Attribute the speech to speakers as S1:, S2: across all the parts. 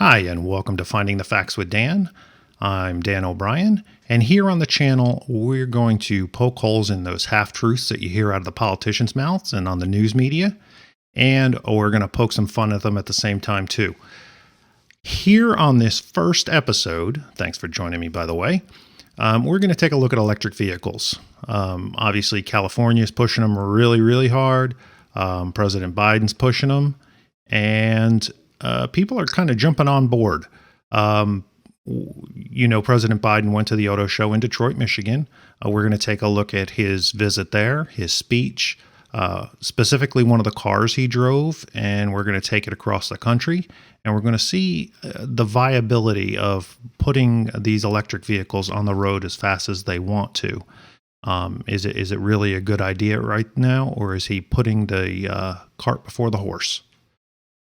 S1: Hi, and welcome to Finding the Facts with Dan. I'm Dan O'Brien, and here on the channel, we're going to poke holes in those half truths that you hear out of the politicians' mouths and on the news media, and we're going to poke some fun at them at the same time, too. Here on this first episode, thanks for joining me, by the way, we're going to take a look at electric vehicles. Obviously, California is pushing them really, really hard. President Biden's pushing them, and people are kind of jumping on board. President Biden went to the auto show in Detroit, Michigan. We're going to take a look at his visit there, his speech, specifically one of the cars he drove, and we're going to take it across the country. And we're going to see the viability of putting these electric vehicles on the road as fast as they want to. Is it really a good idea right now, or is he putting the cart before the horse?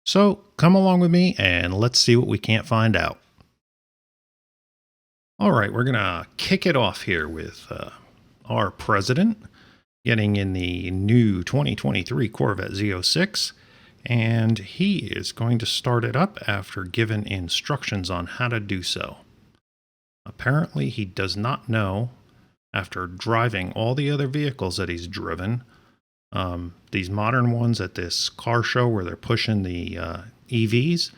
S1: So come along with me and let's see what we can't find out. All right, we're going to kick it off here with our president getting in the new 2023 Corvette Z06. And he is going to start it up after given instructions on how to do so. Apparently, he does not know, after driving all the other vehicles that he's driven, these modern ones at this car show where they're pushing the EVs,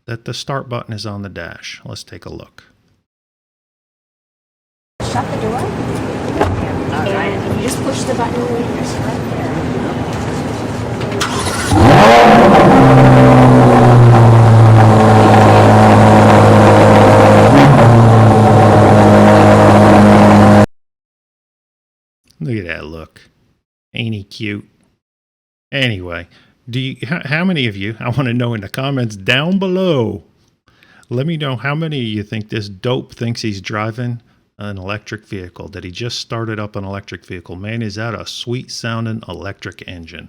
S1: that the start button is on the dash. Let's take a look.
S2: Shut the door, and you just push the button just right there.
S1: Look at that look. Ain't he cute? Anyway, how many of you, I want to know in the comments down below, let me know how many of you think this dope thinks he's driving an electric vehicle, that he just started up an electric vehicle. Man, is that a sweet sounding electric engine.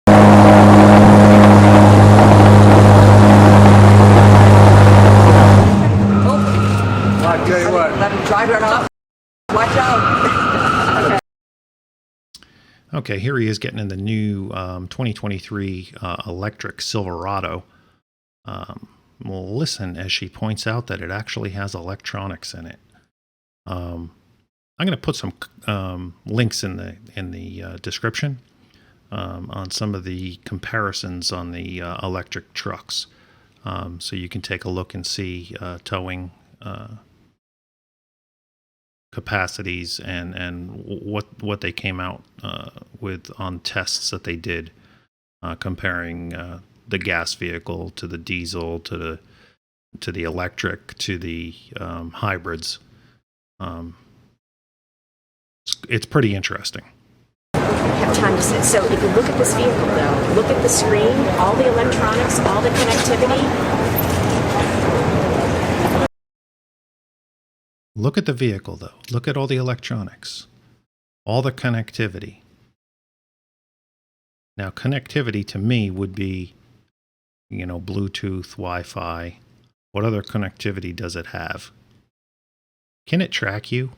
S3: I'll tell you what.
S2: Let him drive it off. Watch out.
S1: Okay, here he is getting in the new 2023 electric Silverado. Well, listen as she points out that it actually has electronics in it. I'm going to put some links in the description on some of the comparisons on the electric trucks, so you can take a look and see towing capacities and what they came out with on tests that they did, comparing the gas vehicle to the diesel to the electric to the hybrids. It's pretty interesting.
S2: Have time to sit. So if you look at this vehicle, though, look at the screen, all the electronics, all the connectivity.
S1: Look at the vehicle, though. Look at all the electronics, all the connectivity. Now, connectivity to me would be, Bluetooth, Wi-Fi. What other connectivity does it have? Can it track you?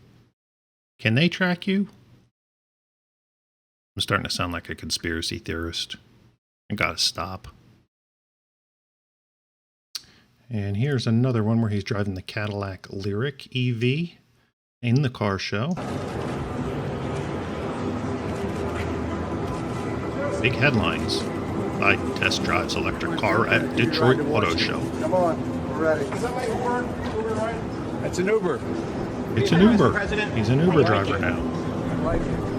S1: Can they track you? I'm starting to sound like a conspiracy theorist. I gotta stop. And here's another one where he's driving the Cadillac Lyriq EV in the car show. Big headlines. Biden test drives electric car at Detroit Auto Show.
S3: Come on, we're ready. Is that like Uber? Uber, right? It's an Uber.
S1: It's an Uber. He's an Uber driver now.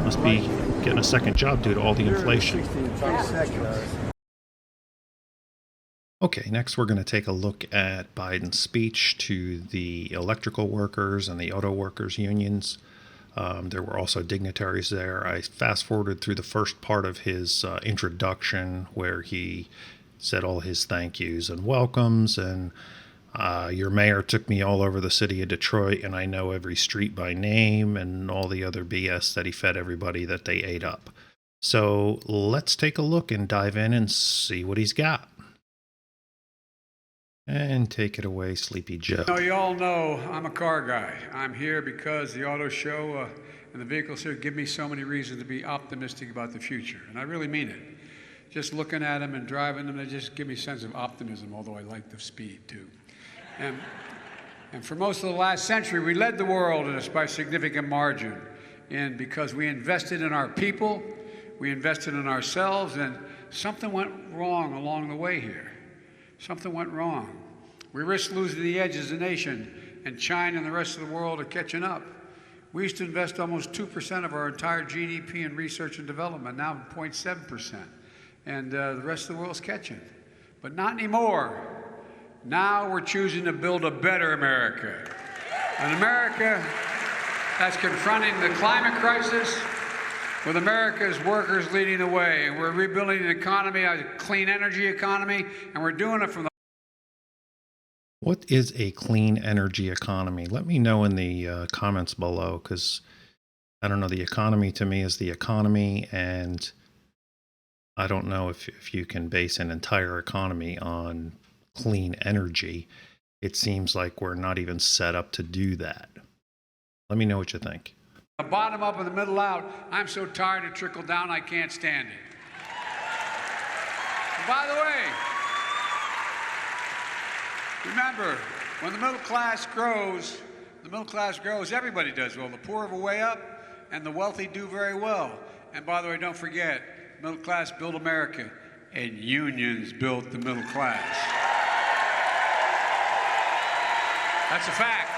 S1: Must be getting a second job due to all the inflation. Okay, next we're going to take a look at Biden's speech to the electrical workers and the auto workers unions. There were also dignitaries there. I fast forwarded through the first part of his introduction where he said all his thank yous and welcomes, and your mayor took me all over the city of Detroit and I know every street by name, and all the other BS that he fed everybody that they ate up. So let's take a look and dive in and see what he's got. And take it away, Sleepy Joe.
S4: Now, you all know I'm a car guy. I'm here because the auto show and the vehicles here give me so many reasons to be optimistic about the future, and I really mean it. just looking at them and driving them, they just give me a sense of optimism, although I like the speed too. And, and for most of the last century, we led the world by a significant margin. And because we invested in our people, we invested in ourselves, and something went wrong along the way here. Something went wrong. We risked losing the edge as a nation, and China and the rest of the world are catching up. We used to invest almost 2% of our entire GDP in research and development, now 0.7%. And the rest of the world's catching. But not anymore. Now we're choosing to build a better America. An America that's confronting the climate crisis with America's workers leading the way. And we're rebuilding an economy, a clean energy economy, and we're doing it from the
S1: What is a clean energy economy? Let me know in the comments below, because I don't know, the economy to me is the economy, and I don't know if you can base an entire economy on clean energy. It seems like we're not even set up to do that. Let me know what you think.
S4: bottom up and the middle out. I'm so tired of trickle down, I can't stand it. And by the way, remember, when the middle class grows, everybody does well. The poor have a way up, and the wealthy do very well. And by the way, don't forget, middle class built America, and unions built the middle class. That's a fact.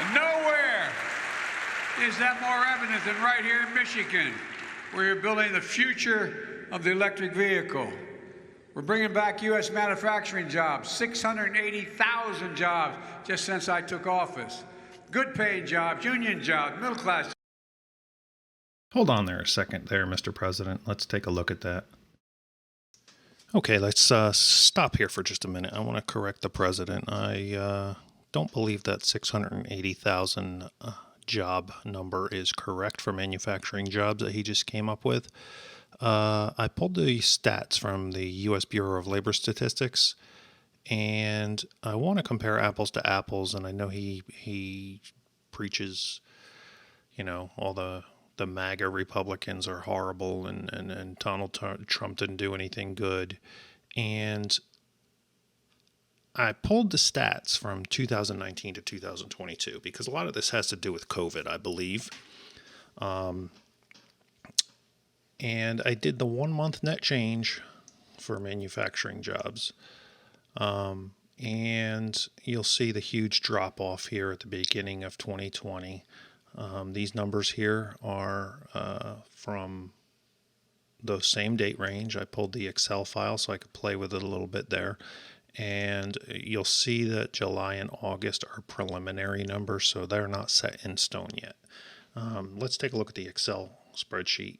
S4: And nowhere is that more evident than right here in Michigan, where you're building the future of the electric vehicle. We're bringing back U.S. manufacturing jobs, 680,000 jobs just since I took office. Good paying jobs, union jobs, middle class.
S1: Hold on there a second there, Mr. President. Let's take a look at that. Okay, let's stop here for just a minute. I want to correct the president. I don't believe that 680,000 job number is correct for manufacturing jobs that he just came up with. I pulled the stats from the U.S. Bureau of Labor Statistics, and I want to compare apples to apples. And I know he preaches, you know, all the MAGA Republicans are horrible, and Donald Trump didn't do anything good. And I pulled the stats from 2019 to 2022 because a lot of this has to do with COVID, I believe. And I did the 1 month net change for manufacturing jobs. And you'll see the huge drop off here at the beginning of 2020. These numbers here are from the same date range. I pulled the Excel file so I could play with it a little bit there. And you'll see that July and August are preliminary numbers, so they're not set in stone yet. Let's take a look at the Excel spreadsheet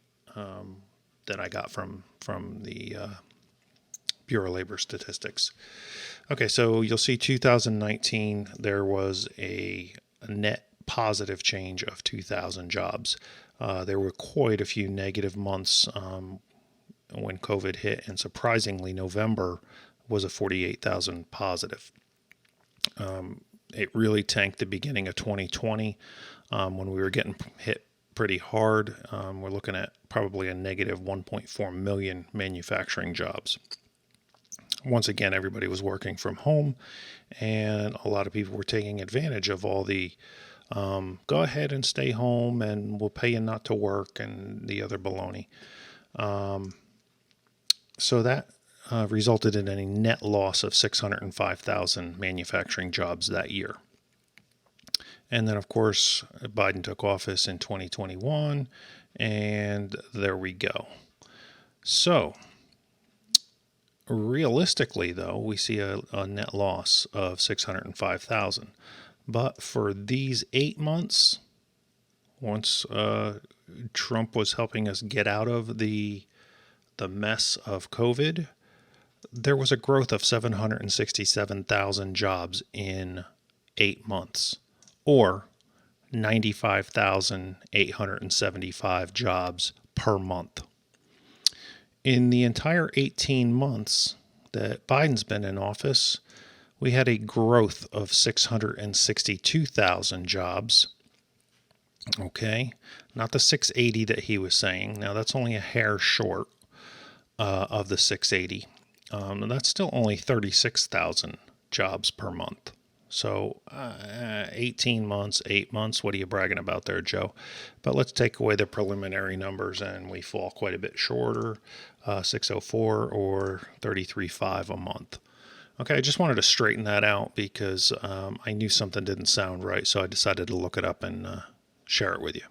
S1: that I got from the Bureau of Labor Statistics. Okay, so you'll see 2019, there was a net positive change of 2,000 jobs. There were quite a few negative months when COVID hit, and surprisingly, November was a 48,000 positive. It really tanked the beginning of 2020 when we were getting hit pretty hard. We're looking at probably a negative 1.4 million manufacturing jobs. Once again, everybody was working from home, and a lot of people were taking advantage of all the go ahead and stay home and we'll pay you not to work and the other baloney. So that resulted in a net loss of 605,000 manufacturing jobs that year. And then, of course, Biden took office in 2021, and there we go. So, realistically, though, we see a net loss of 605,000. But for these 8 months, once Trump was helping us get out of the mess of COVID, there was a growth of 767,000 jobs in 8 months, or 95,875 jobs per month. In the entire 18 months that Biden's been in office, we had a growth of 662,000 jobs, Okay, not the 680 that he was saying. Now that's only a hair short of the 680. And that's still only 36,000 jobs per month. So 18 months, 8 months. What are you bragging about there, Joe? But let's take away the preliminary numbers and we fall quite a bit shorter, 604 or 33.5 a month. Okay, I just wanted to straighten that out because I knew something didn't sound right. So I decided to look it up and share it with you.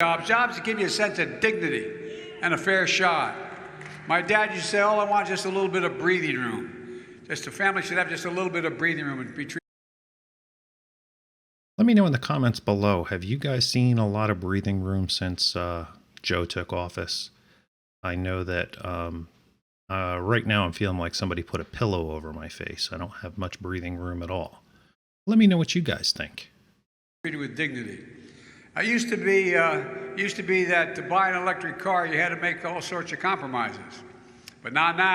S4: Jobs that give you a sense of dignity and a fair shot. My dad used to say, all I want is just a little bit of breathing room. Just a family should have just a little bit of breathing room and be treated.
S1: Let me know in the comments below. Have you guys seen a lot of breathing room since Joe took office? I know that right now I'm feeling like somebody put a pillow over my face. I don't have much breathing room at all. Let me know what you guys think.
S4: Treated with dignity. I used to be that to buy an electric car you had to make all sorts of compromises, but not now.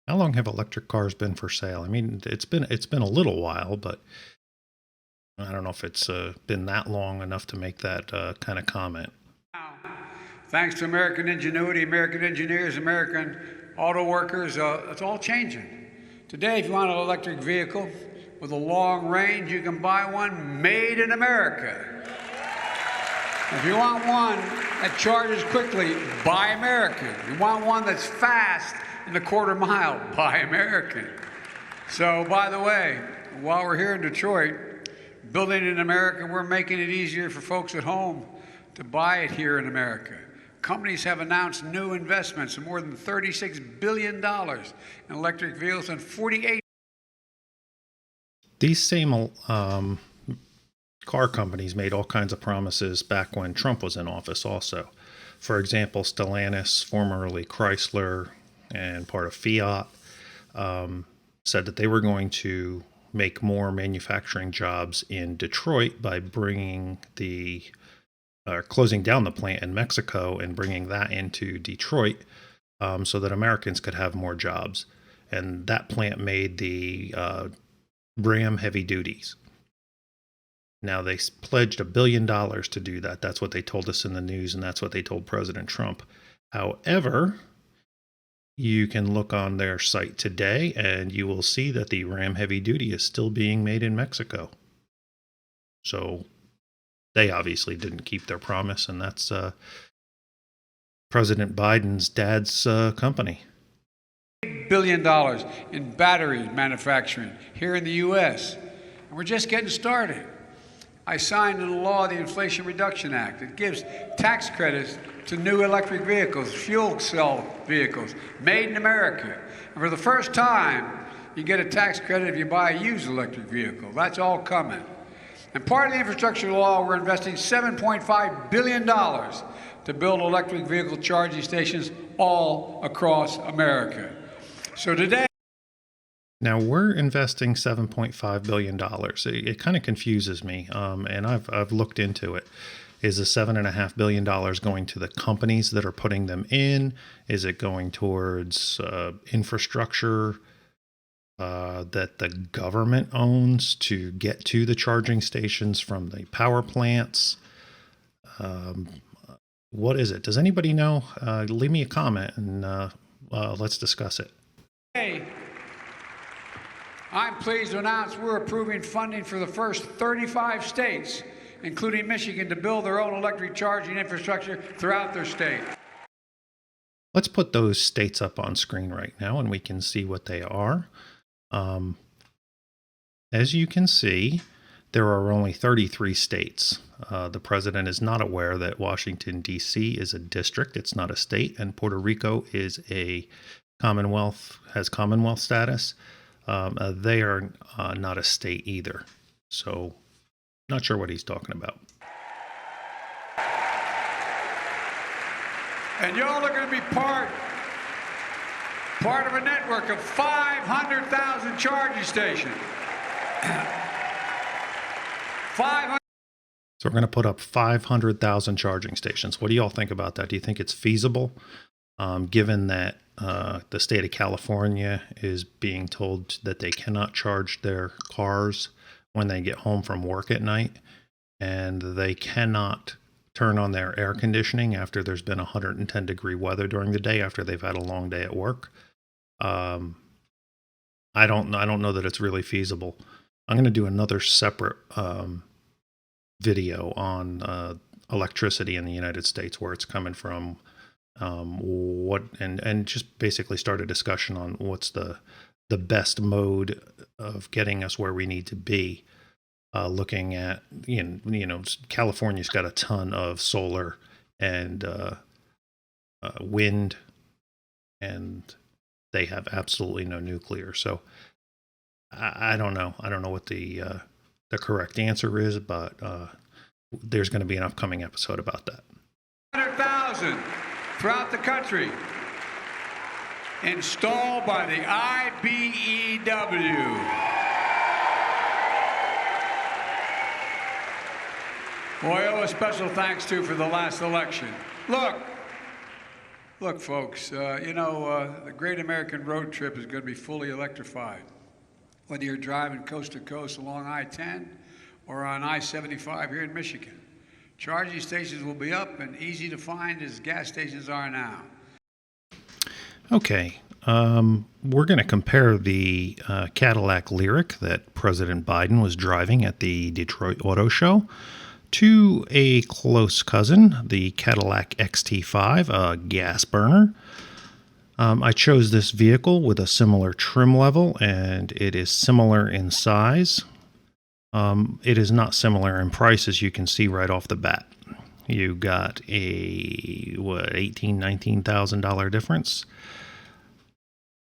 S1: How long have electric cars been for sale? I mean, it's been a little while, but I don't know if it's been that long enough to make that kind of comment.
S4: Thanks to American ingenuity, American engineers, American auto workers, it's all changing. Today, if you want an electric vehicle with a long range, you can buy one made in America. If you want one that charges quickly, buy American. If you want one that's fast in the quarter mile, buy American. So, by the way, while we're here in Detroit, building in America, we're making it easier for folks at home to buy it here in America. Companies have announced new investments of more than $36 billion in electric vehicles and 48.
S1: These same car companies made all kinds of promises back when Trump was in office also. For example, Stellantis, formerly Chrysler and part of Fiat, said that they were going to make more manufacturing jobs in Detroit by bringing closing down the plant in Mexico and bringing that into Detroit so that Americans could have more jobs. And that plant made the Ram heavy duties. Now they pledged $1 billion to do that. That's what they told us in the news, and that's what they told President Trump. However, you can look on their site today and you will see that the Ram heavy duty is still being made in Mexico. So they obviously didn't keep their promise, and that's President Biden's dad's company.
S4: $8 billion in battery manufacturing here in the U.S. And we're just getting started. I signed into law the Inflation Reduction Act. It gives tax credits to new electric vehicles, fuel cell vehicles, made in America. And for the first time, you get a tax credit if you buy a used electric vehicle. That's all coming. And part of the infrastructure law, we're investing $7.5 billion to build electric vehicle charging stations all across America. So today,
S1: now we're investing $7.5 billion. It kind of confuses me, and I've looked into it. Is the $7.5 billion going to the companies that are putting them in? Is it going towards infrastructure that the government owns to get to the charging stations from the power plants? What is it? Does anybody know? Leave me a comment and let's discuss it.
S4: Hey, I'm pleased to announce we're approving funding for the first 35 states, including Michigan, to build their own electric charging infrastructure throughout their state.
S1: Let's put those states up on screen right now and we can see what they are. As you can see, there are only 33 states. The president is not aware that Washington, D.C. is a district. It's not a state. And Puerto Rico is a Commonwealth, has Commonwealth status. They are not a state either. So not sure what he's talking about.
S4: And y'all are going to be part of a network of 500,000 charging stations. 500.
S1: So we're going to put up 500,000 charging stations. What do y'all think about that? Do you think it's feasible? Given that the state of California is being told that they cannot charge their cars when they get home from work at night, and they cannot turn on their air conditioning after there's been 110-degree weather during the day after they've had a long day at work. I don't know that it's really feasible. I'm going to do another separate video on electricity in the United States, where it's coming from, and just basically start a discussion on what's the best mode of getting us where we need to be. Looking at, California's got a ton of solar and wind, and they have absolutely no nuclear. So I don't know. I don't know what the correct answer is, but there's going to be an upcoming episode about that.
S4: 100,000 throughout the country installed by the IBEW. Boy, I owe a special thanks to for the last election. Look, folks, the Great American Road Trip is going to be fully electrified. Whether you're driving coast to coast along I-10 or on I-75 here in Michigan. Charging stations will be up and easy to find as gas stations are now.
S1: Okay, we're going to compare the Cadillac Lyriq that President Biden was driving at the Detroit Auto Show to a close cousin, the Cadillac XT5, a gas burner. I chose this vehicle with a similar trim level, and it is similar in size. It is not similar in price, as you can see right off the bat. You got a $19,000 difference.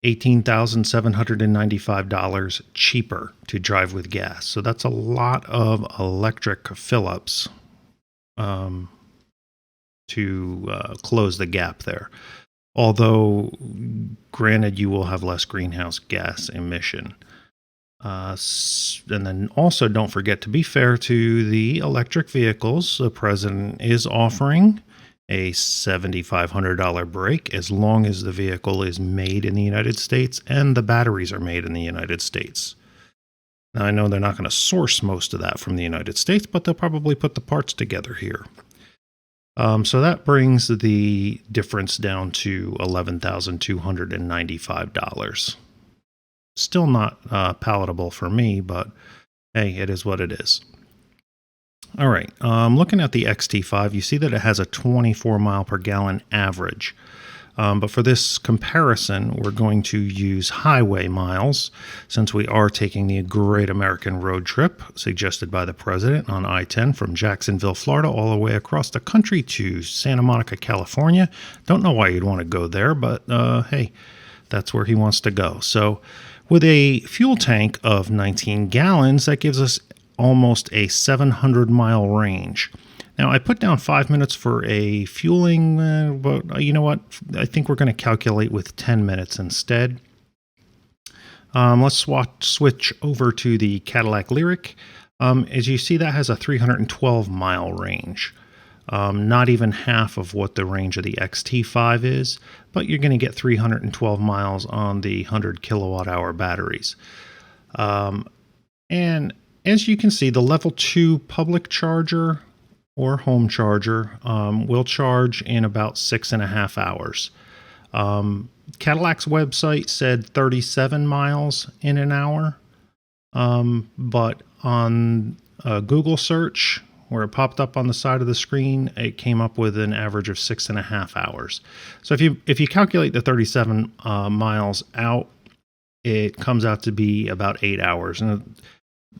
S1: $18,795 cheaper to drive with gas. So that's a lot of electric fill-ups to close the gap there. Although, granted, you will have less greenhouse gas emission. And then also don't forget, to be fair to the electric vehicles, the president is offering a $7,500 break as long as the vehicle is made in the United States and the batteries are made in the United States. Now, I know they're not going to source most of that from the United States, but they'll probably put the parts together here. So that brings the difference down to $11,295. Still not palatable for me, but hey, it is what it is. All right, looking at the XT5, you see that it has a 24 mile per gallon average. But for this comparison, we're going to use highway miles, since we are taking the Great American Road Trip suggested by the president on I-10 from Jacksonville, Florida, all the way across the country to Santa Monica, California. Don't know why you'd want to go there, but hey, that's where he wants to go. So with a fuel tank of 19 gallons, that gives us almost a 700-mile range. Now, I put down 5 minutes for a fueling, but you know what? I think we're going to calculate with 10 minutes instead. Let's switch over to the Cadillac Lyriq. As you see, that has a 312-mile range. Not even half of what the range of the XT5 is, but you're going to get 312 miles on the 100 kilowatt-hour batteries. And as you can see, the level 2 public charger or home charger will charge in about 6.5 hours. Cadillac's website said 37 miles in an hour, but on a Google search, where it popped up on the side of the screen, it came up with an average of 6.5 hours. So if you calculate the 37 miles out, it comes out to be about 8 hours. And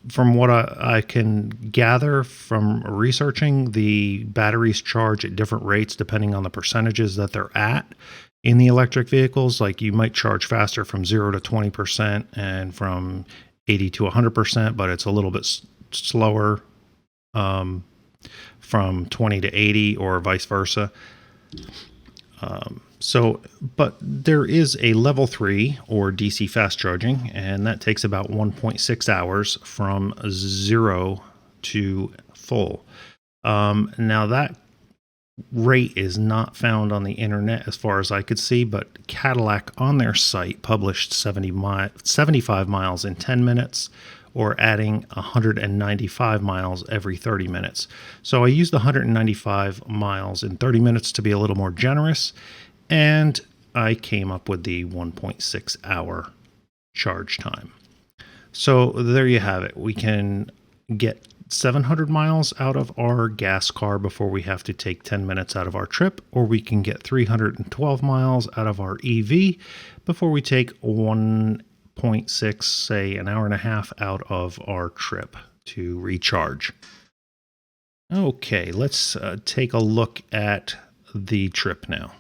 S1: from what I can gather from researching, the batteries charge at different rates depending on the percentages that they're at in the electric vehicles. Like, you might charge faster from 0 to 20% and from 80 to 100%, but it's a little bit slower from 20 to 80 or vice versa. But there is a level 3 or DC fast charging, and that takes about 1.6 hours from 0 to full. Now that rate is not found on the internet as far as I could see, but Cadillac on their site published 75 miles in 10 minutes or adding 195 miles every 30 minutes. So I used the 195 miles in 30 minutes to be a little more generous, and I came up with the 1.6 hour charge time. So there you have it. We can get 700 miles out of our gas car before we have to take 10 minutes out of our trip, or we can get 312 miles out of our EV before we take 1.6, say an hour and a half out of our trip to recharge. Okay, let's take a look at the trip now.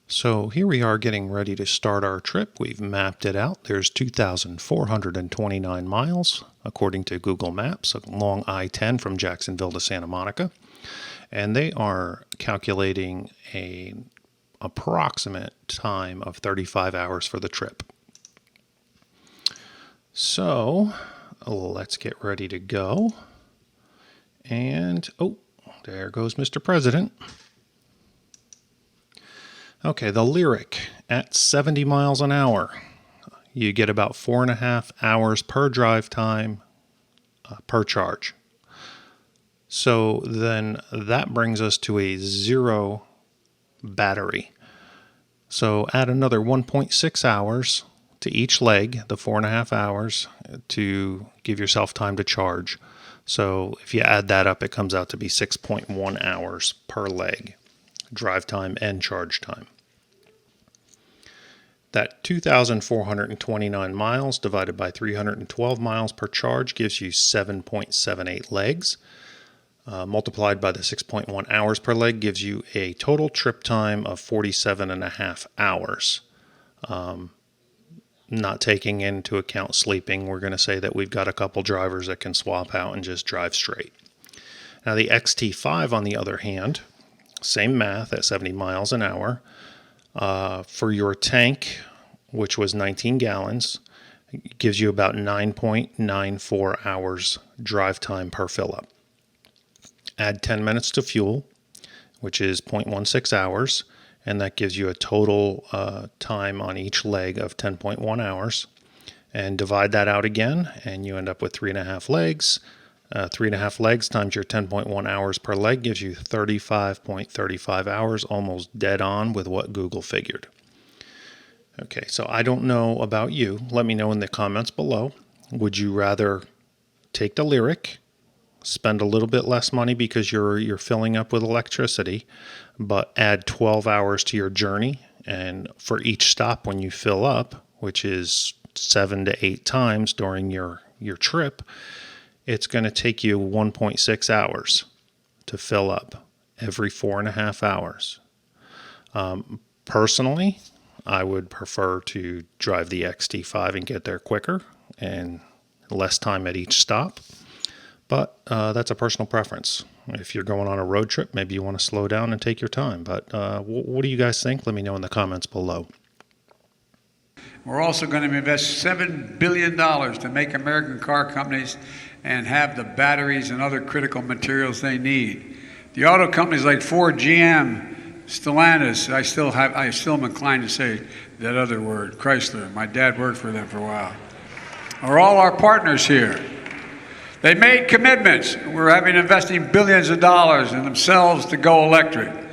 S1: So here we are getting ready to start our trip. We've mapped it out. There's 2,429 miles, according to Google Maps, along I-10 from Jacksonville to Santa Monica. And they are calculating an approximate time of 35 hours for the trip. So let's get ready to go. And, oh, there goes Mr. President. Okay, the Lyriq at 70 miles an hour, you get about 4.5 hours per drive time per charge. So then that brings us to a 0 battery. So add another 1.6 hours to each leg, the 4.5 hours, to give yourself time to charge. So if you add that up, it comes out to be 6.1 hours per leg, drive time and charge time. That 2,429 miles divided by 312 miles per charge gives you 7.78 legs. Multiplied by the 6.1 hours per leg gives you a total trip time of 47.5 hours. Not taking into account sleeping, we're going to say that we've got a couple drivers that can swap out and just drive straight. Now the XT5, on the other hand, same math at 70 miles an hour. For your tank, which was 19 gallons, it gives you about 9.94 hours drive time per fill up. Add 10 minutes to fuel, which is 0.16 hours, and that gives you a total time on each leg of 10.1 hours. And divide that out again, and you end up with 3.5 legs. 3.5 legs times your 10.1 hours per leg gives you 35.35 hours, almost dead on with what Google figured. Okay, so I don't know about you. Let me know in the comments below. Would you rather take the Lyriq, spend a little bit less money because you're filling up with electricity, but add 12 hours to your journey, and for each stop when you fill up, which is 7 to 8 times during your trip, it's going to take you 1.6 hours to fill up every 4.5 hours. Personally, I would prefer to drive the XT5 and get there quicker and less time at each stop. But that's a personal preference. If you're going on a road trip, maybe you want to slow down and take your time. But what do you guys think? Let me know in the comments below.
S4: We're also going to invest $7 billion to make American car companies and have the batteries and other critical materials they need. The auto companies like Ford, GM, Stellantis, I still am inclined to say that other word, Chrysler. My dad worked for them for a while. Are all our partners here. They made commitments. We're investing billions of dollars in themselves to go electric.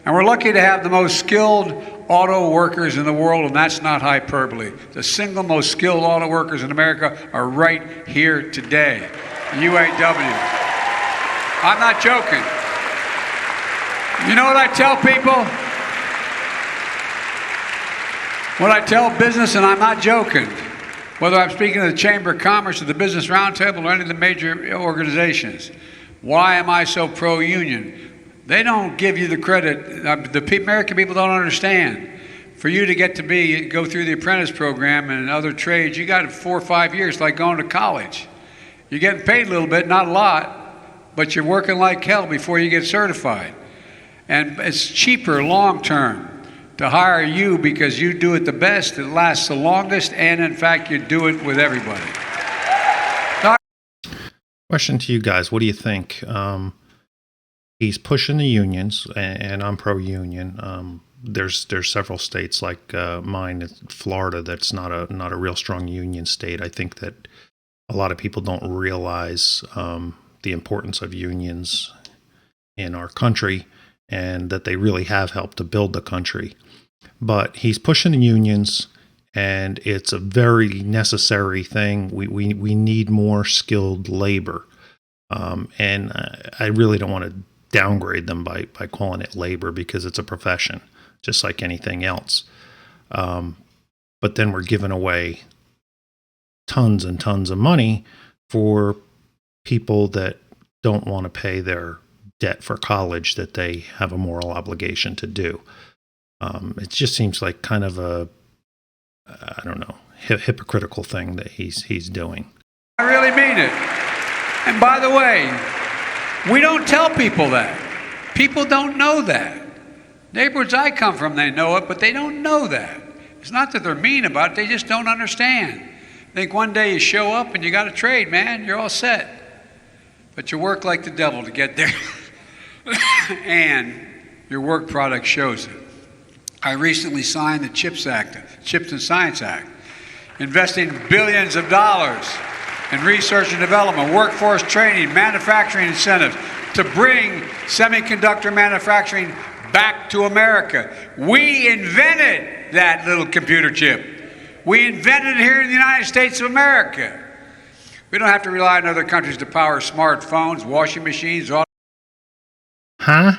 S4: And we're lucky to have the most skilled auto workers in the world, and that's not hyperbole. The single most skilled auto workers in America are right here today, UAW. I'm not joking. You know what I tell people? What I tell business, and I'm not joking, whether I'm speaking to the Chamber of Commerce or the Business Roundtable or any of the major organizations, why am I so pro-union? They don't give you the credit. The American people don't understand. For you to go through the apprentice program and other trades, you got 4 or 5 years, like going to college. You're getting paid a little bit, not a lot, but you're working like hell before you get certified. And it's cheaper long term to hire you because you do it the best, it lasts the longest, and in fact, you do it with everybody.
S1: Question to you guys. What do you think? He's pushing the unions, and I'm pro-union. there's several states like mine, Florida, that's not a real strong union state. I think that a lot of people don't realize the importance of unions in our country, and that they really have helped to build the country. But he's pushing the unions, and it's a very necessary thing. We need more skilled labor, and I really don't want to downgrade them by calling it labor, because it's a profession, just like anything else. But then we're giving away tons and tons of money for people that don't want to pay their debt for college that they have a moral obligation to do. It just seems like kind of a, I don't know, hypocritical thing that he's doing.
S4: I really mean it. And by the way, we don't tell people that. People don't know that. Neighborhoods I come from, they know it, but they don't know that. It's not that they're mean about it, they just don't understand. I think one day you show up and you got a trade, man, you're all set. But you work like the devil to get there. And your work product shows it. I recently signed the CHIPS Act, Chips and Science Act, investing billions of dollars in research and development, workforce training, manufacturing incentives to bring semiconductor manufacturing back to America. We invented that little computer chip. We invented it here in the United States of America. We don't have to rely on other countries to power smartphones, washing machines,
S1: Huh?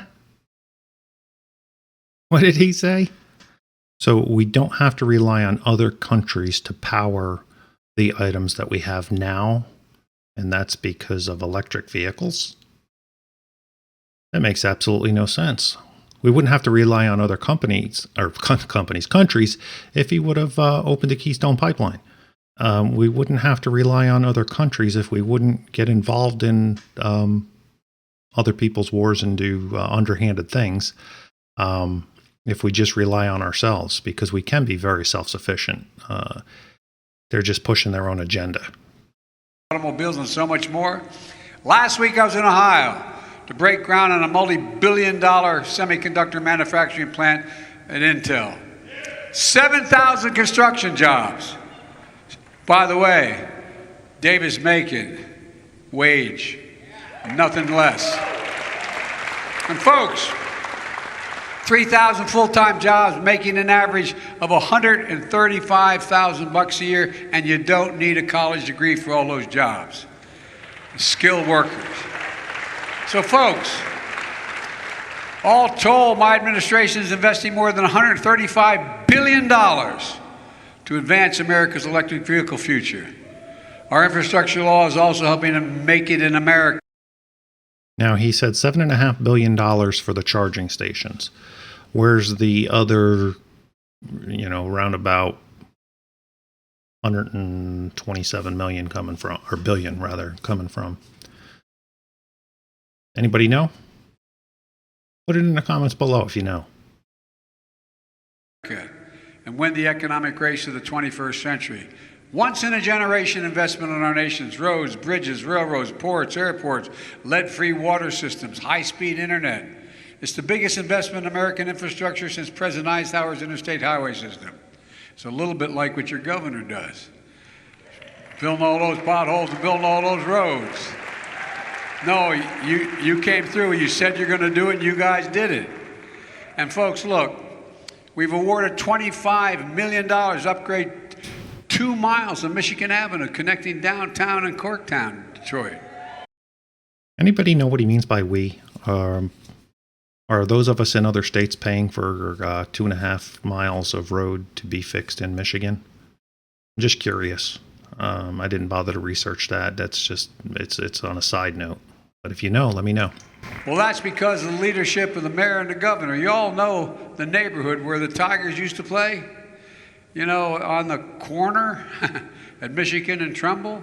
S1: What did he say? So we don't have to rely on other countries to power the items that we have now, and that's because of electric vehicles? That makes absolutely no sense. We wouldn't have to rely on other countries, if he would have opened the Keystone Pipeline. We wouldn't have to rely on other countries if we wouldn't get involved in other people's wars and do underhanded things, if we just rely on ourselves, because we can be very self-sufficient. They're just pushing their own agenda.
S4: Automobiles and so much more. Last week I was in Ohio to break ground on a multi-billion-dollar semiconductor manufacturing plant at Intel. 7,000 construction jobs. By the way, Davis-Macon, wage, nothing less. And folks, 3,000 full-time jobs making an average of $135,000 a year, and you don't need a college degree for all those jobs. Skilled workers. So folks, all told, my administration is investing more than $135 billion to advance America's electric vehicle future. Our infrastructure law is also helping to make it in America.
S1: Now, he said $7.5 billion for the charging stations. Where's the other, around about 127 million coming from, or billion rather, coming from? Anybody know? Put it in the comments below if you know.
S4: And win the economic race of the 21st century. Once in a generation investment on our nation's roads, bridges, railroads, ports, airports, lead-free water systems, high-speed internet. It's the biggest investment in American infrastructure since President Eisenhower's interstate highway system. It's a little bit like what your governor does. Building all those potholes and building all those roads. No, you came through, you said you're going to do it, and you guys did it. And folks, look, we've awarded $25 million to upgrade 2 miles of Michigan Avenue connecting downtown and Corktown, Detroit.
S1: Anybody know what he means by we? Are those of us in other states paying for 2.5 miles of road to be fixed in Michigan? I'm just curious. I didn't bother to research that. That's just, it's on a side note. But if you know, let me know.
S4: Well, that's because of the leadership of the mayor and the governor. You all know the neighborhood where the Tigers used to play? On the corner at Michigan and Trumbull?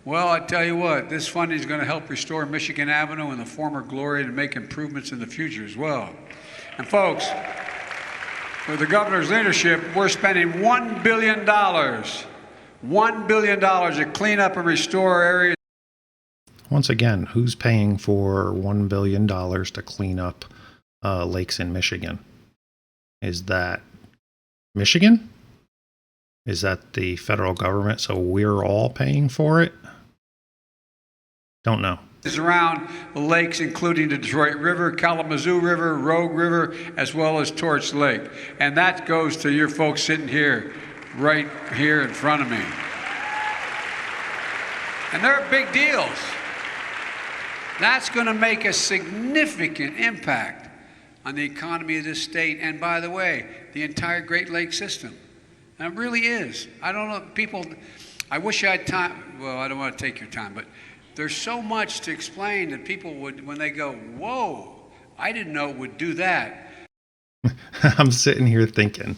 S4: Well, I tell you what, this funding is going to help restore Michigan Avenue and the former glory and make improvements in the future as well. And folks, with the governor's leadership, we're spending $1 billion, $1 billion to clean up and restore areas.
S1: Once again, who's paying for $1 billion to clean up lakes in Michigan? Is that Michigan? Is that the federal government, so we're all paying for it? Don't know.
S4: Is around the lakes, including the Detroit River, Kalamazoo River, Rogue River, as well as Torch Lake. And that goes to your folks sitting here, right here in front of me. And they're big deals. That's going to make a significant impact on the economy of this state, and by the way, the entire Great Lakes system. And it really is. I don't know, people, I wish I had time, well, I don't want to take your time, but there's so much to explain that people would, when they go, whoa, I didn't know it would do that.
S1: I'm sitting here thinking,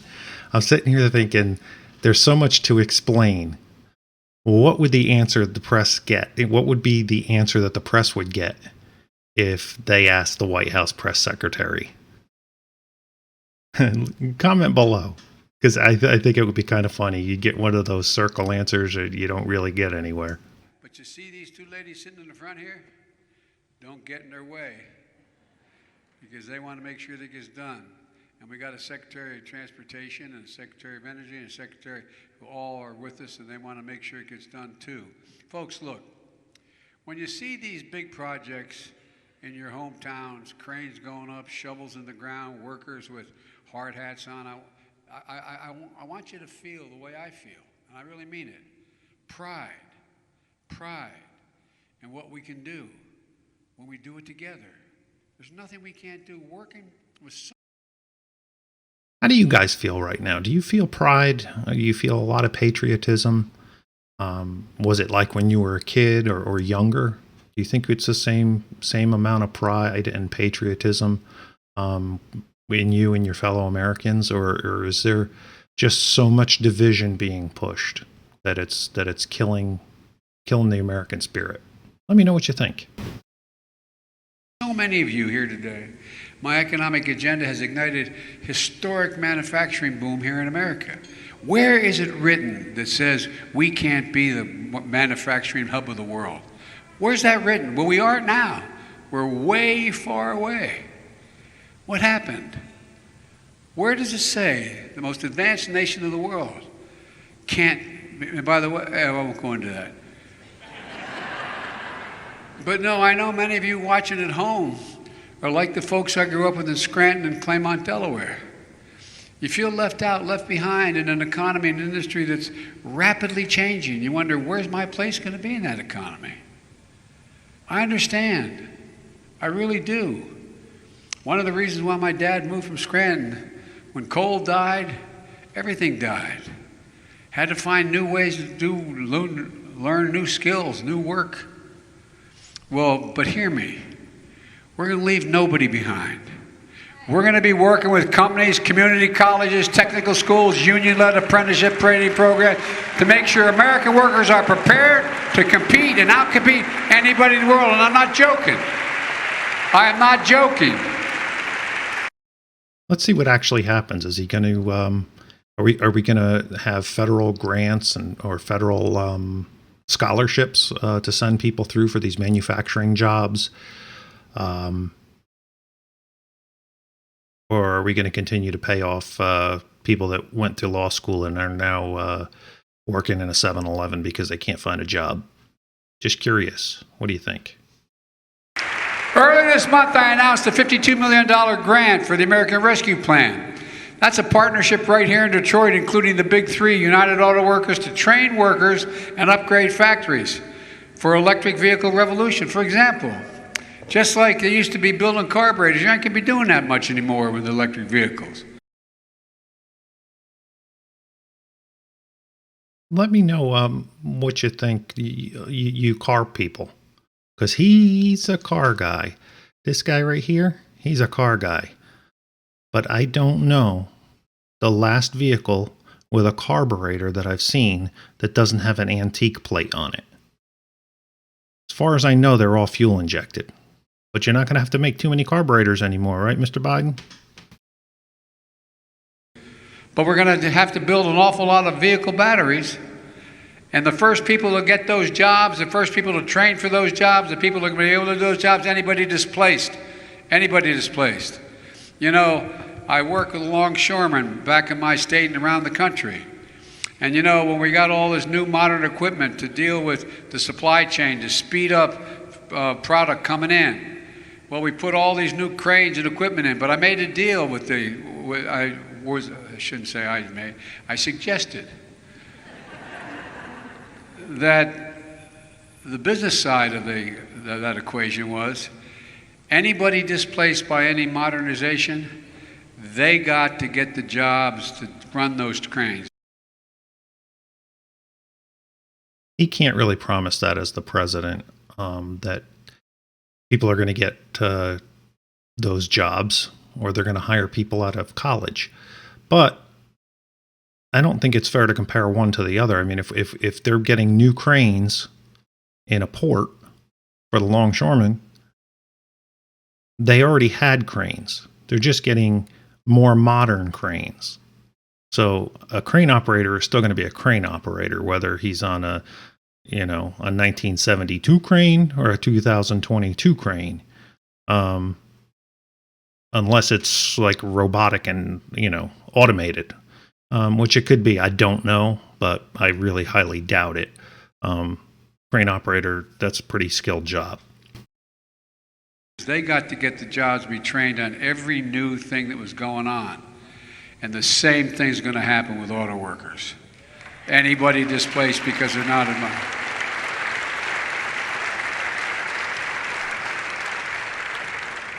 S1: there's so much to explain. What would the answer the press get? What would be the answer that the press would get if they asked the White House press secretary? Comment below, because I think it would be kind of funny. You get one of those circle answers or you don't really get anywhere.
S4: But you see these two ladies sitting in the front here? Don't get in their way, because they want to make sure that gets done. And we got a Secretary of Transportation and a Secretary of Energy and a Secretary who all are with us, and they want to make sure it gets done too. Folks, look, when you see these big projects in your hometowns, cranes going up, shovels in the ground, workers with hard hats on, I want you to feel the way I feel, and I really mean it. Pride in what we can do when we do it together. There's nothing we can't do working with so.
S1: How do you guys feel right now? Do you feel pride? Do you feel a lot of patriotism? Was it like when you were a kid or younger? Do you think it's the same amount of pride and patriotism in you and your fellow Americans, or is there just so much division being pushed that it's killing the American spirit? Let me know what you think.
S4: So many of you here today. My economic agenda has ignited historic manufacturing boom here in America. Where is it written that says we can't be the manufacturing hub of the world? Where's that written? Well, we are now. We're way far away. What happened? Where does it say the most advanced nation of the world can't, and by the way, I won't go into that. But no, I know many of you watching at home are like the folks I grew up with in Scranton and Claymont, Delaware. You feel left out, left behind in an economy and industry that's rapidly changing. You wonder, where's my place going to be in that economy? I understand. I really do. One of the reasons why my dad moved from Scranton, when coal died, everything died. Had to find new ways to learn new skills, new work. Well, but hear me. We're going to leave nobody behind. We're going to be working with companies, community colleges, technical schools, union-led apprenticeship training programs to make sure American workers are prepared to compete and outcompete anybody in the world. And I'm not joking. I am not joking.
S1: Let's see what actually happens. Is he going to? Are we going to have federal grants or federal scholarships to send people through for these manufacturing jobs? Or are we going to continue to pay off people that went to law school and are now working in a 7-Eleven because they can't find a job? Just curious. What do you think?
S4: Earlier this month, I announced a $52 million grant for the American Rescue Plan. That's a partnership right here in Detroit, including the big three, United Auto Workers, to train workers and upgrade factories for electric vehicle revolution. For example, just like they used to be building carburetors, you aren't going to be doing that much anymore with electric vehicles.
S1: Let me know what you think, you car people, because he's a car guy. This guy right here, he's a car guy. But I don't know the last vehicle with a carburetor that I've seen that doesn't have an antique plate on it. As far as I know, they're all fuel injected. But you're not going to have to make too many carburetors anymore, right, Mr. Biden?
S4: But we're going to have to build an awful lot of vehicle batteries. And the first people to get those jobs, the first people to train for those jobs, the people that are going to be able to do those jobs, anybody displaced. You know, I work with longshoremen back in my state and around the country. And you know, when we got all this new modern equipment to deal with the supply chain, to speed up product coming in, well, we put all these new cranes and equipment in. But I made a deal with I shouldn't say I made, I suggested that the business side of that equation was anybody displaced by any modernization, they got to get the jobs to run those cranes.
S1: He can't really promise that as the president, that people are going to get those jobs or they're going to hire people out of college. But I don't think it's fair to compare one to the other. I mean, if they're getting new cranes in a port for the longshoremen, they already had cranes. They're just getting more modern cranes. So a crane operator is still going to be a crane operator, whether he's on a 1972 crane or a 2022 crane, unless it's like robotic and automated, which it could be. I don't know, but I really highly doubt it. Crane operator, that's a pretty skilled job.
S4: They got to get the jobs to be trained on every new thing that was going on. And the same thing's going to happen with auto workers. Anybody displaced because they're not in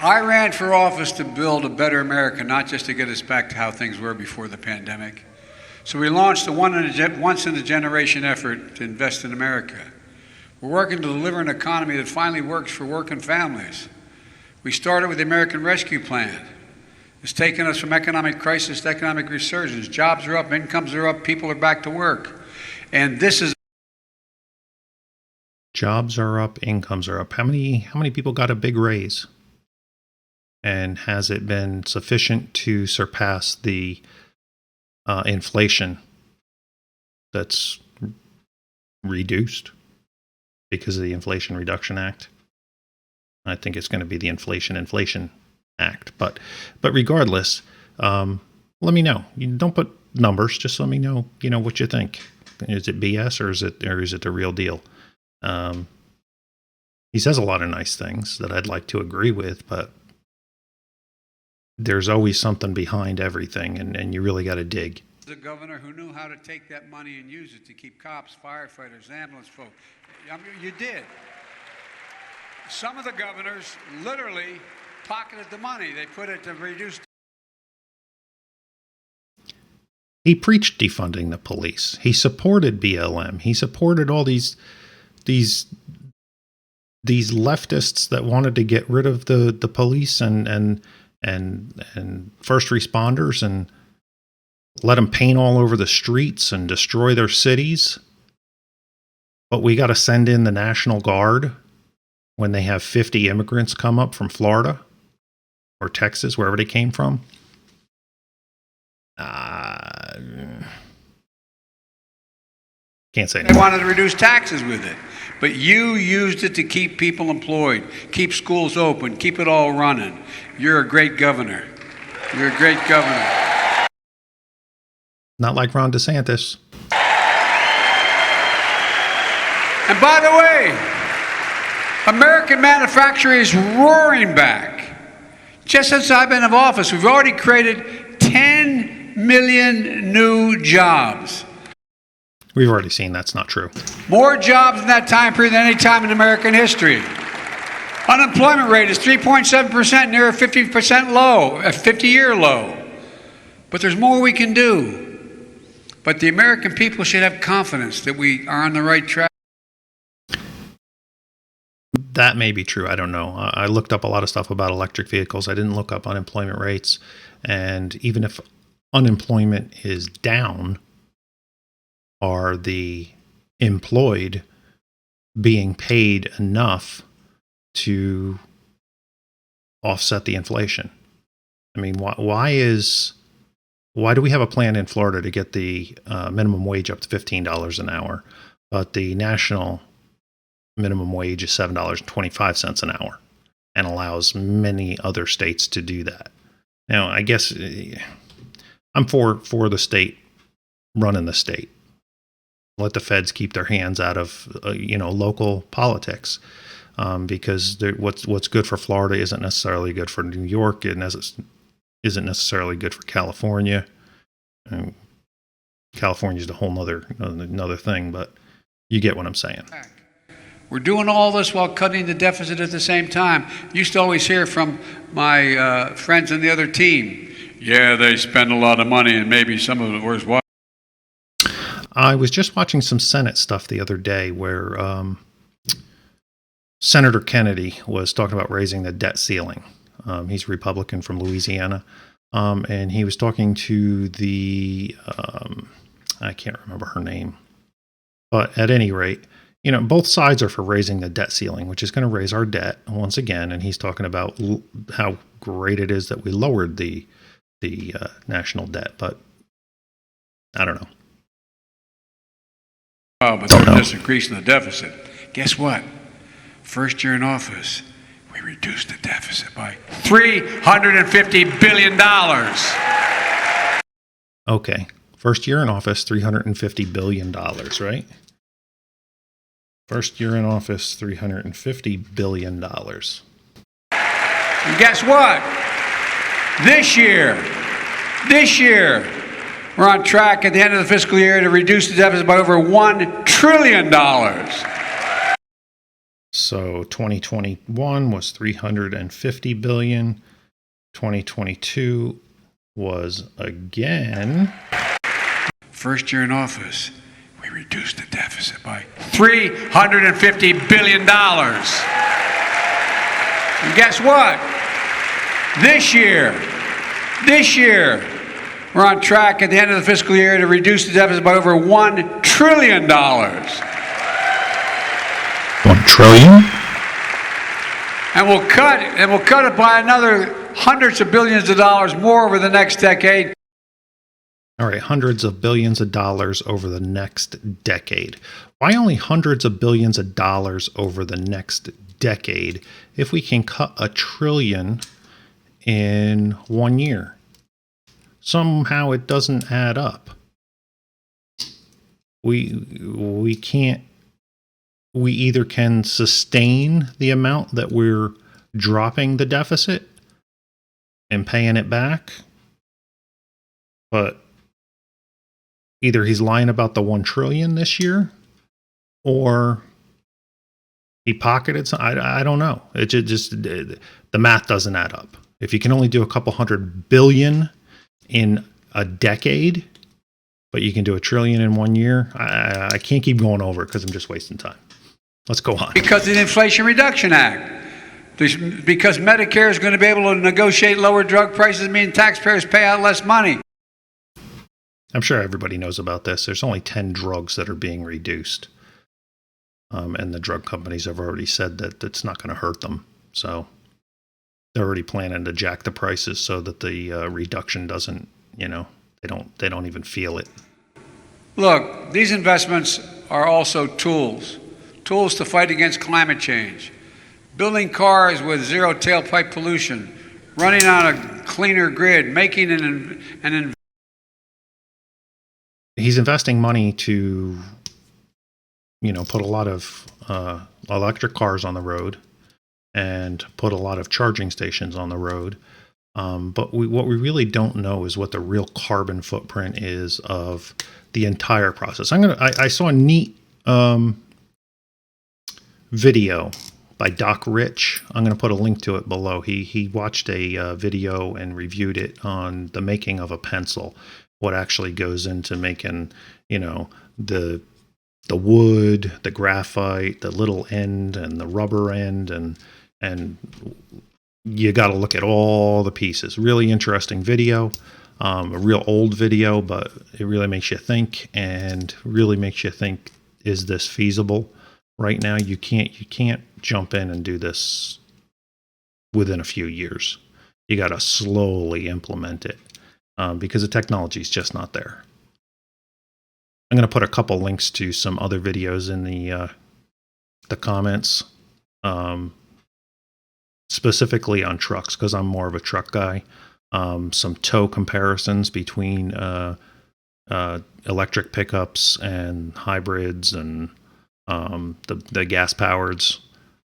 S4: I ran for office to build a better America, not just to get us back to how things were before the pandemic. So we launched a once-in-a-generation effort to invest in America. We're working to deliver an economy that finally works for working families. We started with the American Rescue Plan. It's taken us from economic crisis to economic resurgence. Jobs are up, incomes are up, people are back to work. And this is...
S1: Jobs are up, incomes are up. How many people got a big raise? And has it been sufficient to surpass the inflation that's reduced because of the Inflation Reduction Act? I think it's going to be the Inflation Act. But regardless, let me know. You don't put numbers. Just let me know. What you think. Is it BS or is it the real deal? He says a lot of nice things that I'd like to agree with, but there's always something behind everything, and you really got to dig.
S4: The governor who knew how to take that money and use it to keep cops, firefighters, ambulance folk. I mean, you did. Some of the governors literally pocketed the money. They put it to reduce.
S1: He preached defunding the police. He supported BLM. He supported all these leftists that wanted to get rid of the police and first responders and let them paint all over the streets and destroy their cities. But we got to send in the National Guard when they have 50 immigrants come up from Florida or Texas, wherever they came from. Can't say
S4: They wanted to reduce taxes with it. But you used it to keep people employed, keep schools open, keep it all running. You're a great governor. You're a great governor.
S1: Not like Ron DeSantis.
S4: And by the way, American manufacturing is roaring back. Just since I've been in office, we've already created 10 million new jobs.
S1: We've already seen that's not true.
S4: More jobs in that time period than any time in American history. Unemployment rate is 3.7%, near a 50% low, a 50-year low. But there's more we can do. But the American people should have confidence that we are on the right track.
S1: That may be true. I don't know. I looked up a lot of stuff about electric vehicles. I didn't look up unemployment rates. And even if unemployment is down, are the employed being paid enough to offset the inflation? I mean, why do we have a plan in Florida to get the minimum wage up to $15 an hour, but the national minimum wage is $7.25 an hour and allows many other states to do that? Now, I guess I'm for the state running the state. Let the feds keep their hands out of local politics, because what's good for Florida isn't necessarily good for New York, and isn't necessarily good for California. And California's a whole another thing, but you get what I'm saying.
S4: We're doing all this while cutting the deficit at the same time. Used to always hear from my friends on the other team, yeah, they spend a lot of money and maybe some of it was what?
S1: I was just watching some Senate stuff the other day where Senator Kennedy was talking about raising the debt ceiling. He's a Republican from Louisiana, and he was talking to the I can't remember her name, but at any rate, both sides are for raising the debt ceiling, which is going to raise our debt once again. And he's talking about how great it is that we lowered the national debt, but I don't know.
S4: Oh, but they're just increasing the deficit. Guess what? First year in office, we reduced the deficit by $350 billion.
S1: Okay. First year in office, $350 billion, right? First year in office, $350 billion.
S4: And guess what? This year, we're on track at the end of the fiscal year to reduce the deficit by over $1 trillion.
S1: So 2021 was $350 billion. 2022 was again.
S4: First year in office, we reduced the deficit by $350 billion. And guess what? This year, we're on track at the end of the fiscal year to reduce the deficit by over $1 trillion. $1
S1: trillion?
S4: And we'll cut it by another hundreds of billions of dollars more over the next decade.
S1: All right, hundreds of billions of dollars over the next decade. Why only hundreds of billions of dollars over the next decade if we can cut $1 trillion in 1 year? Somehow it doesn't add up. We can't. We either can sustain the amount that we're dropping the deficit and paying it back, but either he's lying about the 1 trillion this year, or he pocketed some. I don't know. It just the math doesn't add up. If you can only do a couple $100 billion in a decade, but you can do $1 trillion in 1 year, I can't keep going over it because I'm just wasting time. Let's go on.
S4: Because of the Inflation Reduction Act. Because Medicare is going to be able to negotiate lower drug prices, meaning taxpayers pay out less money.
S1: I'm sure everybody knows about this. There's only 10 drugs that are being reduced. And the drug companies have already said that it's not going to hurt them. So they're already planning to jack the prices so that the reduction doesn't, they don't even feel it.
S4: Look, these investments are also tools to fight against climate change. Building cars with zero tailpipe pollution, running on a cleaner grid, making an
S1: He's investing money to, put a lot of electric cars on the road and put a lot of charging stations on the road. But what we really don't know is what the real carbon footprint is of the entire process. I saw a neat video by Doc Rich. I'm going to put a link to it below. He watched a video and reviewed it on the making of a pencil, what actually goes into making, the wood, the graphite, the little end and the rubber end, and you got to look at all the pieces. Really interesting video, a real old video, but it really makes you think, and really makes you think, is this feasible? Right now, you can't jump in and do this within a few years. You got to slowly implement it because the technology is just not there. I'm going to put a couple links to some other videos in the comments, specifically on trucks, because I'm more of a truck guy. some tow comparisons between electric pickups and hybrids and the gas powereds.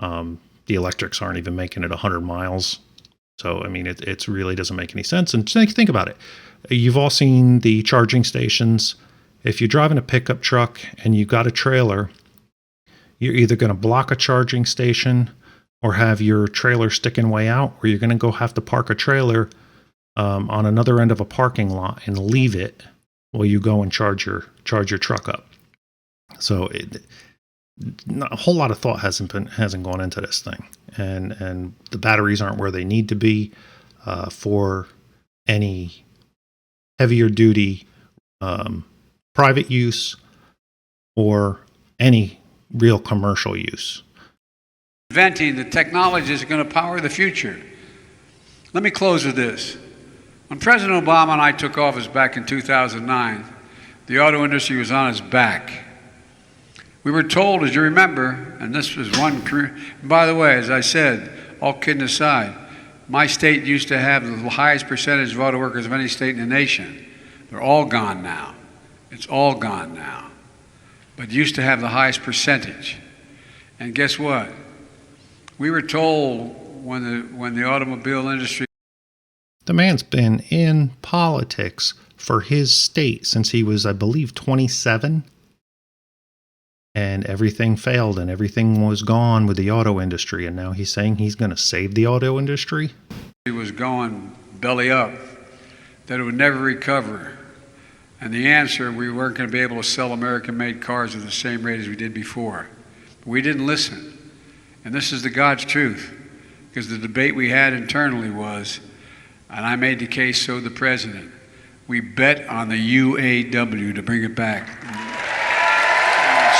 S1: The electrics aren't even making it 100 miles. So, I mean, it really doesn't make any sense. And think about it. You've all seen the charging stations. If you're driving a pickup truck and you've got a trailer, you're either going to block a charging station or have your trailer sticking way out, or you're going to go have to park a trailer on another end of a parking lot and leave it while you go and charge your truck up. So a whole lot of thought hasn't gone into this thing, and the batteries aren't where they need to be for any heavier duty private use or any real commercial use.
S4: Inventing the technologies that are going to power the future. Let me close with this. When President Obama and I took office back in 2009, the auto industry was on its back. We were told, as you remember, and this was one career, and by the way, as I said, all kidding aside, my state used to have the highest percentage of auto workers of any state in the nation. They're all gone now. It's all gone now. But used to have the highest percentage. And guess what? We were told when the automobile industry...
S1: The man's been in politics for his state since he was, I believe, 27. And everything failed and everything was gone with the auto industry. And now he's saying he's going to save the auto industry.
S4: It was going belly up, that it would never recover. And the answer, we weren't going to be able to sell American-made cars at the same rate as we did before. But we didn't listen. And this is the God's truth. Because the debate we had internally was, and I made the case, so the president, we bet on the UAW to bring it back.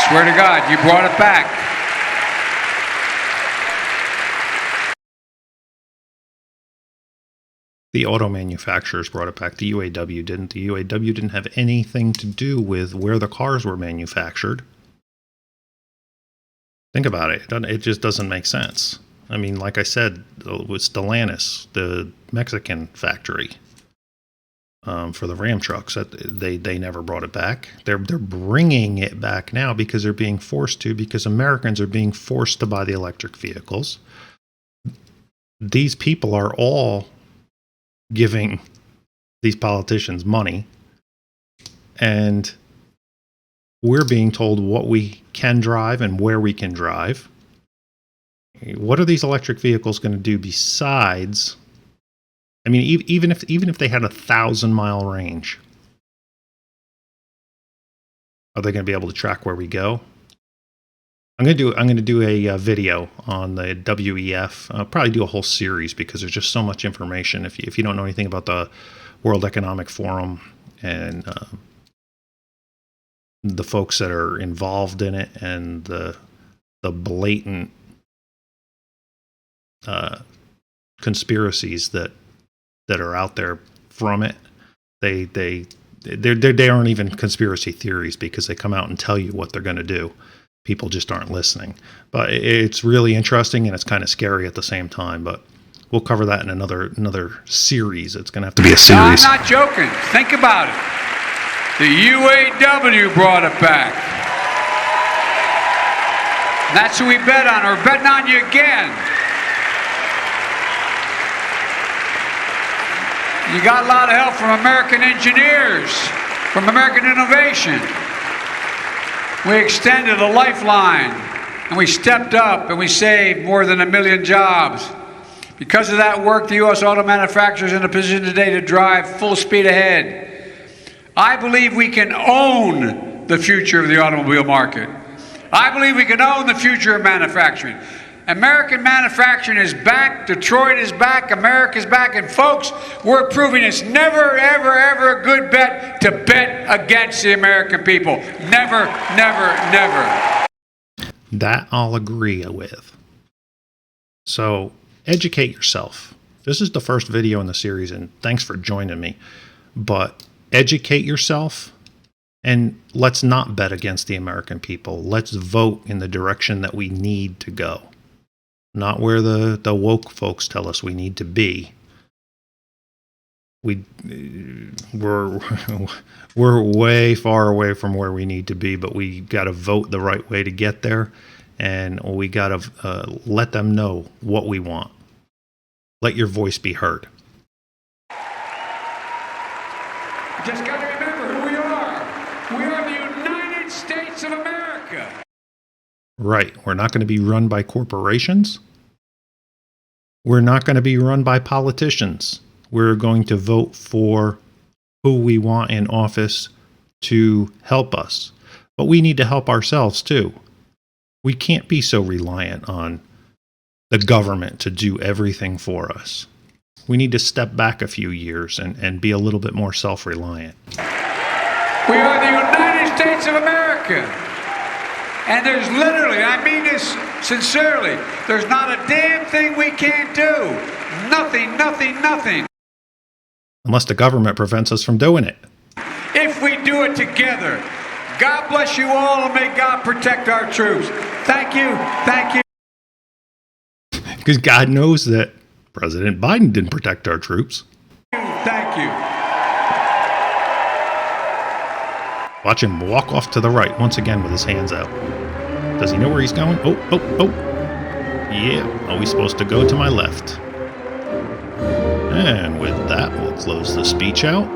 S4: Swear to God, you brought it back.
S1: The auto manufacturers brought it back. The UAW didn't. The UAW didn't have anything to do with where the cars were manufactured. Think about it. It just doesn't make sense. I mean, like I said, with Stellantis, the Mexican factory for the Ram trucks, they never brought it back. They're bringing it back now because they're being forced to, because Americans are being forced to buy the electric vehicles. These people are all giving these politicians money, and we're being told what we can drive and where we can drive. What are these electric vehicles going to do besides? I mean, even if they had 1,000-mile range, are they going to be able to track where we go? I'm going to do a video on the WEF. I'll probably do a whole series because there's just so much information. If you don't know anything about the World Economic Forum and the folks that are involved in it and the blatant conspiracies that are out there from it, they aren't even conspiracy theories because they come out and tell you what they're going to do. People just aren't listening. But it's really interesting and it's kind of scary at the same time. But we'll cover that in another series. It's going to have to be a series.
S4: No, I'm not joking. Think about it. The UAW brought it back. That's who we bet on. We're betting on you again. You got a lot of help from American engineers, from American innovation. We extended a lifeline, and we stepped up, and we saved more than 1 million jobs. Because of that work, the U.S. auto manufacturers are in a position today to drive full speed ahead. I believe we can own the future of the automobile market. I believe we can own the future of manufacturing. American manufacturing is back. Detroit is back. America's back. And folks, we're proving it's never, ever, ever a good bet to bet against the American people. Never, never, never.
S1: That I'll agree with. So educate yourself. This is the first video in the series, and thanks for joining me. But educate yourself, and let's not bet against the American people. Let's vote in the direction that we need to go. Not where the woke folks tell us we need to be. we're we're way far away from where we need to be, but we got to vote the right way to get there, and we got to let them know what we want. Let your voice be heard.
S4: Just got to remember who we are. We are the United States of America.
S1: Right. We're not going to be run by corporations. We're not going to be run by politicians. We're going to vote for who we want in office to help us. But we need to help ourselves too. We can't be so reliant on the government to do everything for us. We need to step back a few years and be a little bit more self-reliant.
S4: We are the United States of America. And there's literally, I mean this sincerely, there's not a damn thing we can't do. Nothing, nothing, nothing.
S1: Unless the government prevents us from doing it.
S4: If we do it together. God bless you all and may God protect our troops. Thank you. Thank you.
S1: Because God knows that President Biden didn't protect our troops.
S4: Thank you.
S1: Watch him walk off to the right once again with his hands out. Does he know where he's going? Oh. Yeah, he's supposed to go to my left. And with that, we'll close the speech out.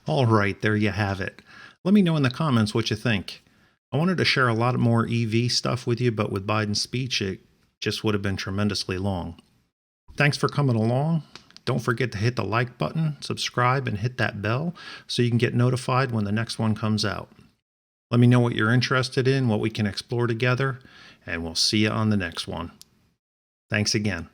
S1: All right, there you have it. Let me know in the comments what you think. I wanted to share a lot more EV stuff with you, but with Biden's speech, it just would have been tremendously long. Thanks for coming along. Don't forget to hit the like button, subscribe, and hit that bell so you can get notified when the next one comes out. Let me know what you're interested in, what we can explore together, and we'll see you on the next one. Thanks again.